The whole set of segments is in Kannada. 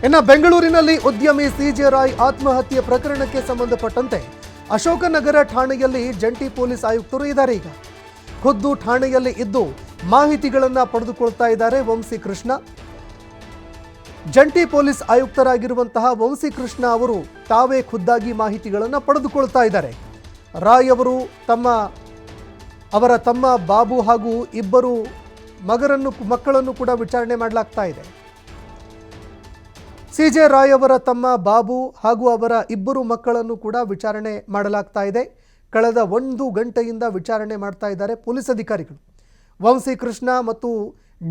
ಇನ್ನು ಬೆಂಗಳೂರಿನಲ್ಲಿ ಉದ್ಯಮಿ ಸಿಜೆ ರಾಯ್ ಆತ್ಮಹತ್ಯೆ ಪ್ರಕರಣಕ್ಕೆ ಸಂಬಂಧಪಟ್ಟಂತೆ ಅಶೋಕನಗರ ಠಾಣೆಯಲ್ಲಿ ಜಂಟಿ ಪೊಲೀಸ್ ಆಯುಕ್ತರು ಇದ್ದಾರೆ. ಈಗ ಖುದ್ದು ಠಾಣೆಯಲ್ಲಿ ಇದ್ದು ಮಾಹಿತಿಗಳನ್ನು ಪಡೆದುಕೊಳ್ತಾ ಇದ್ದಾರೆ ವಂಸಿ ಕೃಷ್ಣ. ಜಂಟಿ ಪೊಲೀಸ್ ಆಯುಕ್ತರಾಗಿರುವಂತಹ ವಂಸಿ ಕೃಷ್ಣ ಅವರು ತಾವೇ ಖುದ್ದಾಗಿ ಮಾಹಿತಿಗಳನ್ನು ಪಡೆದುಕೊಳ್ತಾ ಇದ್ದಾರೆ. ರಾಯ್ ಅವರು ಅವರ ತಮ್ಮ ಬಾಬು ಹಾಗೂ ಇಬ್ಬರು ಮಕ್ಕಳನ್ನು ಕೂಡ ವಿಚಾರಣೆ ಮಾಡಲಾಗ್ತಾ ಇದೆ. ಸಿಜೆ ರಾಯ್ ಅವರ ತಮ್ಮ ಬಾಬು ಹಾಗೂ ಅವರ ಇಬ್ಬರು ಮಕ್ಕಳನ್ನು ಕೂಡ ವಿಚಾರಣೆ ಮಾಡಲಾಗ್ತಾ ಇದೆ. ಕಳೆದ 1 ಗಂಟೆಯಿಂದ ವಿಚಾರಣೆ ಮಾಡ್ತಾ ಇದ್ದಾರೆ ಪೊಲೀಸ್ ಅಧಿಕಾರಿಗಳು. ವಂಸಿ ಕೃಷ್ಣ ಮತ್ತು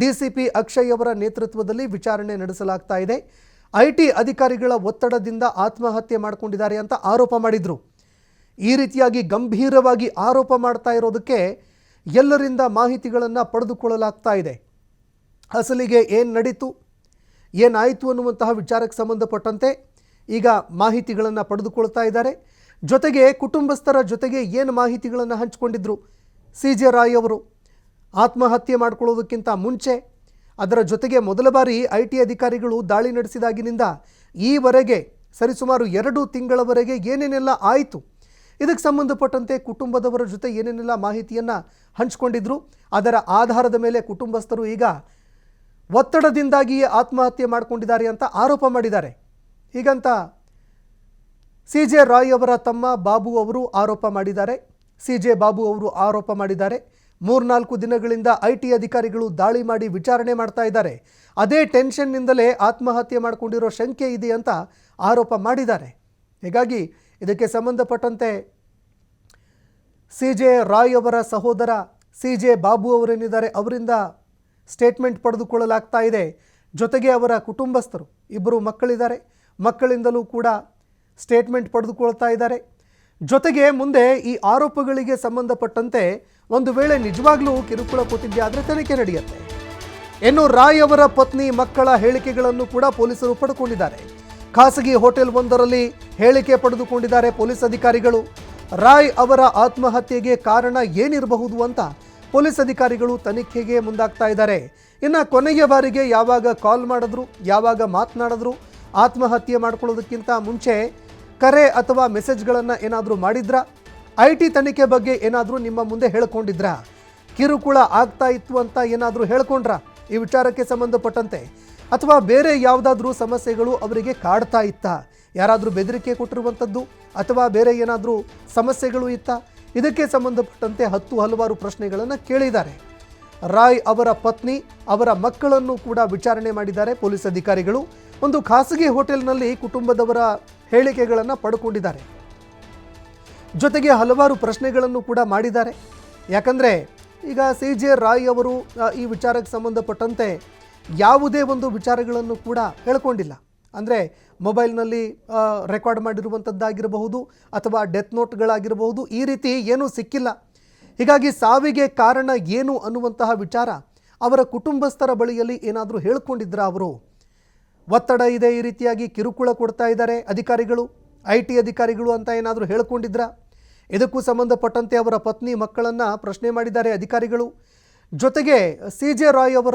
ಡಿಸಿಪಿ ಅಕ್ಷಯ್ ಅವರ ನೇತೃತ್ವದಲ್ಲಿ ವಿಚಾರಣೆ ನಡೆಸಲಾಗ್ತಾ ಇದೆ. ಐಟಿ ಅಧಿಕಾರಿಗಳ ಒತ್ತಡದಿಂದ ಆತ್ಮಹತ್ಯೆ ಮಾಡಿಕೊಂಡಿದ್ದಾರೆ ಅಂತ ಆರೋಪ ಮಾಡಿದ್ರು. ಈ ರೀತಿಯಾಗಿ ಗಂಭೀರವಾಗಿ ಆರೋಪ ಮಾಡ್ತಾ ಇರೋದಕ್ಕೆ ಎಲ್ಲರಿಂದ ಮಾಹಿತಿಗಳನ್ನು ಪಡೆದುಕೊಳ್ಳಲಾಗ್ತಾ ಇದೆ. ಅಸಲಿಗೆ ಏನು ನಡೀತು, ಏನಾಯಿತು ಅನ್ನುವಂತಹ ವಿಚಾರಕ್ಕೆ ಸಂಬಂಧಪಟ್ಟಂತೆ ಈಗ ಮಾಹಿತಿಗಳನ್ನು ಪಡೆದುಕೊಳ್ತಾ ಇದ್ದಾರೆ. ಜೊತೆಗೆ ಕುಟುಂಬಸ್ಥರ ಜೊತೆಗೆ ಏನು ಮಾಹಿತಿಗಳನ್ನು ಹಂಚಿಕೊಂಡಿದ್ರು ಸಿಜೆ ರಾಯ್ ಅವರು ಆತ್ಮಹತ್ಯೆ ಮಾಡಿಕೊಳ್ಳೋದಕ್ಕಿಂತ ಮುಂಚೆ, ಅದರ ಜೊತೆಗೆ ಮೊದಲ ಬಾರಿ ಐಟಿ ಅಧಿಕಾರಿಗಳು ದಾಳಿ ನಡೆಸಿದಾಗಿನಿಂದ ಈವರೆಗೆ ಸರಿಸುಮಾರು 2 ತಿಂಗಳವರೆಗೆ ಏನೇನೆಲ್ಲ ಆಯಿತು, ಇದಕ್ಕೆ ಸಂಬಂಧಪಟ್ಟಂತೆ ಕುಟುಂಬದವರ ಜೊತೆ ಏನೇನೆಲ್ಲ ಮಾಹಿತಿಯನ್ನು ಹಂಚಿಕೊಂಡಿದ್ರು, ಅದರ ಆಧಾರದ ಮೇಲೆ ಕುಟುಂಬಸ್ಥರು ಈಗ ಒತ್ತಡದಿಂದಾಗಿಯೇ ಆತ್ಮಹತ್ಯೆ ಮಾಡಿಕೊಂಡಿದ್ದಾರೆ ಅಂತ ಆರೋಪ ಮಾಡಿದ್ದಾರೆ. ಹೀಗಂತ ಸಿಜೆ ರಾಯ್ ಅವರ ತಮ್ಮ ಬಾಬು ಅವರು ಆರೋಪ ಮಾಡಿದ್ದಾರೆ. ಸಿಜೆ ಬಾಬು ಅವರು ಆರೋಪ ಮಾಡಿದ್ದಾರೆ. 3-4 ದಿನಗಳಿಂದ ಐಟಿ ಅಧಿಕಾರಿಗಳು ದಾಳಿ ಮಾಡಿ ವಿಚಾರಣೆ ಮಾಡ್ತಾ ಇದ್ದಾರೆ. ಅದೇ ಟೆನ್ಷನ್ನಿಂದಲೇ ಆತ್ಮಹತ್ಯೆ ಮಾಡಿಕೊಂಡಿರೋ ಶಂಕೆ ಇದೆ ಅಂತ ಆರೋಪ ಮಾಡಿದ್ದಾರೆ. ಹೀಗಾಗಿ ಇದಕ್ಕೆ ಸಂಬಂಧಪಟ್ಟಂತೆ ಸಿಜೆ ರಾಯ್ ಅವರ ಸಹೋದರ ಸಿಜೆ ಬಾಬು ಅವರೇನಿದ್ದಾರೆ ಅವರಿಂದ ಸ್ಟೇಟ್ಮೆಂಟ್ ಪಡೆದುಕೊಳ್ಳಲಾಗ್ತಾ ಇದೆ. ಜೊತೆಗೆ ಅವರ ಕುಟುಂಬಸ್ಥರು ಇಬ್ಬರು ಮಕ್ಕಳಿದ್ದಾರೆ, ಮಕ್ಕಳಿಂದಲೂ ಕೂಡ ಸ್ಟೇಟ್ಮೆಂಟ್ ಪಡೆದುಕೊಳ್ತಾ ಇದ್ದಾರೆ. ಜೊತೆಗೆ ಮುಂದೆ ಈ ಆರೋಪಗಳಿಗೆ ಸಂಬಂಧಪಟ್ಟಂತೆ ಒಂದು ವೇಳೆ ನಿಜವಾಗ್ಲೂ ಕಿರುಕುಳ ಕೊಟ್ಟಿದ್ದೆ ಆದರೆ ತನಿಖೆ ನಡೆಯುತ್ತೆ. ಇನ್ನು ರಾಯ್ ಅವರ ಪತ್ನಿ ಮಕ್ಕಳ ಹೇಳಿಕೆಗಳನ್ನು ಕೂಡ ಪೊಲೀಸರು ಪಡೆದುಕೊಂಡಿದ್ದಾರೆ. ಖಾಸಗಿ ಹೋಟೆಲ್ ಒಂದರಲ್ಲಿ ಹೇಳಿಕೆ ಪಡೆದುಕೊಂಡಿದ್ದಾರೆ ಪೊಲೀಸ್ ಅಧಿಕಾರಿಗಳು. ರಾಯ್ ಅವರ ಆತ್ಮಹತ್ಯೆಗೆ ಕಾರಣ ಏನಿರಬಹುದು ಅಂತ ಪೊಲೀಸ್ ಅಧಿಕಾರಿಗಳು ತನಿಖೆಗೆ ಮುಂದಾಗ್ತಾ ಇದ್ದಾರೆ. ಇನ್ನು ಕೊನೆಯ ಬಾರಿಗೆ ಯಾವಾಗ ಕಾಲ್ ಮಾಡಿದ್ರು, ಯಾವಾಗ ಮಾತನಾಡಿದ್ರು, ಆತ್ಮಹತ್ಯೆ ಮಾಡ್ಕೊಳ್ಳೋದಕ್ಕಿಂತ ಮುಂಚೆ ಕರೆ ಅಥವಾ ಮೆಸೇಜ್ಗಳನ್ನು ಏನಾದರೂ ಮಾಡಿದ್ರಾ, ಐಟಿ ತನಿಖೆ ಬಗ್ಗೆ ಏನಾದರೂ ನಿಮ್ಮ ಮುಂದೆ ಹೇಳ್ಕೊಂಡಿದ್ರಾ, ಕಿರುಕುಳ ಆಗ್ತಾ ಇತ್ತು ಅಂತ ಏನಾದರೂ ಹೇಳ್ಕೊಂಡ್ರಾ ಈ ವಿಚಾರಕ್ಕೆ ಸಂಬಂಧಪಟ್ಟಂತೆ, ಅಥವಾ ಬೇರೆ ಯಾವುದಾದ್ರೂ ಸಮಸ್ಯೆಗಳು ಅವರಿಗೆ ಕಾಡ್ತಾ ಇತ್ತಾ, ಯಾರಾದರೂ ಬೆದರಿಕೆ ಕೊಟ್ಟಿರುವಂಥದ್ದು ಅಥವಾ ಬೇರೆ ಏನಾದರೂ ಸಮಸ್ಯೆಗಳು ಇತ್ತಾ, ಇದಕ್ಕೆ ಸಂಬಂಧಪಟ್ಟಂತೆ ಹಲವಾರು ಪ್ರಶ್ನೆಗಳನ್ನು ಕೇಳಿದ್ದಾರೆ. ರಾಯ್ ಅವರ ಪತ್ನಿ ಅವರ ಮಕ್ಕಳನ್ನು ಕೂಡ ವಿಚಾರಣೆ ಮಾಡಿದ್ದಾರೆ ಪೊಲೀಸ್ ಅಧಿಕಾರಿಗಳು. ಒಂದು ಖಾಸಗಿ ಹೋಟೆಲ್ನಲ್ಲಿ ಕುಟುಂಬದವರ ಹೇಳಿಕೆಗಳನ್ನು ಪಡ್ಕೊಂಡಿದ್ದಾರೆ. ಜೊತೆಗೆ ಹಲವಾರು ಪ್ರಶ್ನೆಗಳನ್ನು ಕೂಡ ಮಾಡಿದ್ದಾರೆ. ಯಾಕಂದರೆ ಈಗ ಸಿಜೆ ರಾಯ್ ಅವರು ಈ ವಿಚಾರಕ್ಕೆ ಸಂಬಂಧಪಟ್ಟಂತೆ ಯಾವುದೇ ಒಂದು ವಿಚಾರಗಳನ್ನು ಕೂಡ ಹೇಳ್ಕೊಂಡಿಲ್ಲ. ಅಂದರೆ ಮೊಬೈಲ್ನಲ್ಲಿ ರೆಕಾರ್ಡ್ ಮಾಡಿರುವಂಥದ್ದಾಗಿರಬಹುದು ಅಥವಾ ಡೆತ್ ನೋಟ್ಗಳಾಗಿರಬಹುದು, ಈ ರೀತಿ ಏನೂ ಸಿಕ್ಕಿಲ್ಲ. ಹೀಗಾಗಿ ಸಾವಿಗೆ ಕಾರಣ ಏನು ಅನ್ನುವಂತಹ ವಿಚಾರ ಅವರ ಕುಟುಂಬಸ್ಥರ ಬಳಿಯಲ್ಲಿ ಏನಾದರೂ ಹೇಳ್ಕೊಂಡಿದ್ರಾ, ಅವರು ಒತ್ತಡ ಇದೆ, ಈ ರೀತಿಯಾಗಿ ಕಿರುಕುಳ ಕೊಡ್ತಾ ಇದ್ದಾರೆ ಅಧಿಕಾರಿಗಳು, ಐಟಿ ಅಧಿಕಾರಿಗಳು ಅಂತ ಏನಾದರೂ ಹೇಳ್ಕೊಂಡಿದ್ರಾ, ಇದಕ್ಕೂ ಸಂಬಂಧಪಟ್ಟಂತೆ ಅವರ ಪತ್ನಿ ಮಕ್ಕಳನ್ನು ಪ್ರಶ್ನೆ ಮಾಡಿದ್ದಾರೆ ಅಧಿಕಾರಿಗಳು. ಜೊತೆಗೆ ಸಿಜೆ ರಾಯ್ ಅವರ